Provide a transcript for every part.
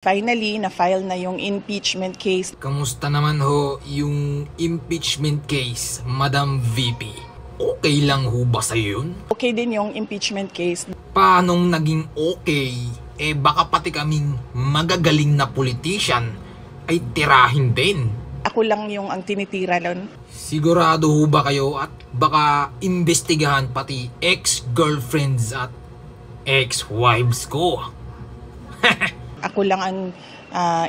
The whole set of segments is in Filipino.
Finally, na-file na yung impeachment case. Kamusta naman ho yung impeachment case, Madam VP? Okay lang ho ba sa'yo yun? Okay din yung impeachment case. Paanong naging okay? Baka pati kaming magagaling na politician ay tirahin din. Ako lang yung ang tinitira nun. Sigurado ho ba kayo at baka imbestigahan pati ex-girlfriends at ex-wives ko? Ako lang ang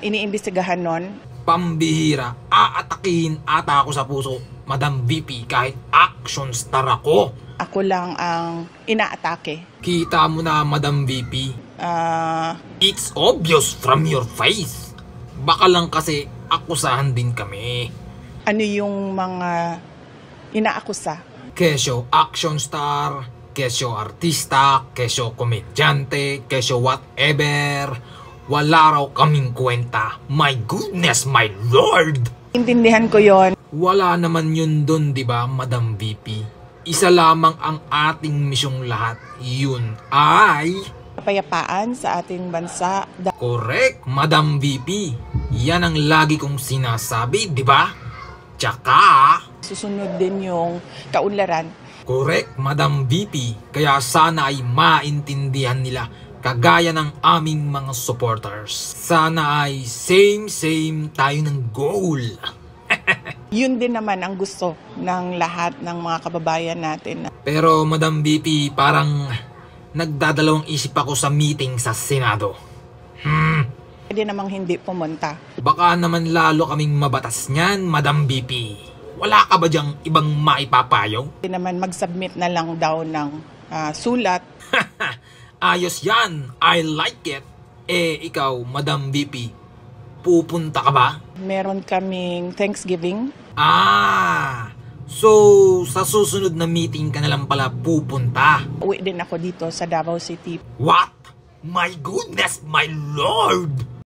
iniimbestigahan nun. Pambihira, aatakihin ata ako sa puso, Madam VP, kahit action star ako. Ako lang ang inaatake. Kita mo na, Madam VP. It's obvious from your face. Baka lang kasi akusahan din kami. Ano yung mga inaakusa? Kesyo action star, kesyo artista, kesyo komedyante, kesyo whatever. Wala raw kaming kwenta. My goodness, my lord! Intindihan ko yon. Wala naman yun dun, di ba, Madam VP? Isa lamang ang ating misyong lahat. Yun ay... Kapayapaan sa ating bansa. Correct, Madam VP. Yan ang lagi kong sinasabi, di ba? Tsaka... Susunod din yung kaunlaran. Correct, Madam VP. Kaya sana ay maintindihan nila kagaya ng aming mga supporters. Sana ay same tayo ng goal. Yun din naman ang gusto ng lahat ng mga kababayan natin. Pero Madam VP, parang nagdadalawang isip ako sa meeting sa Senado. Pwede namang hindi pumunta. Baka naman lalo kaming mabatas niyan, Madam VP. Wala ka ba diyang ibang maipapayo? Pwede naman mag-submit na lang daw ng sulat. Ayos yan. I like it. Ikaw, Madam VP, pupunta ka ba? Meron kaming Thanksgiving. So sa susunod na meeting ka na lang pala pupunta. Uwi din ako dito sa Davao City. What? My goodness, my lord!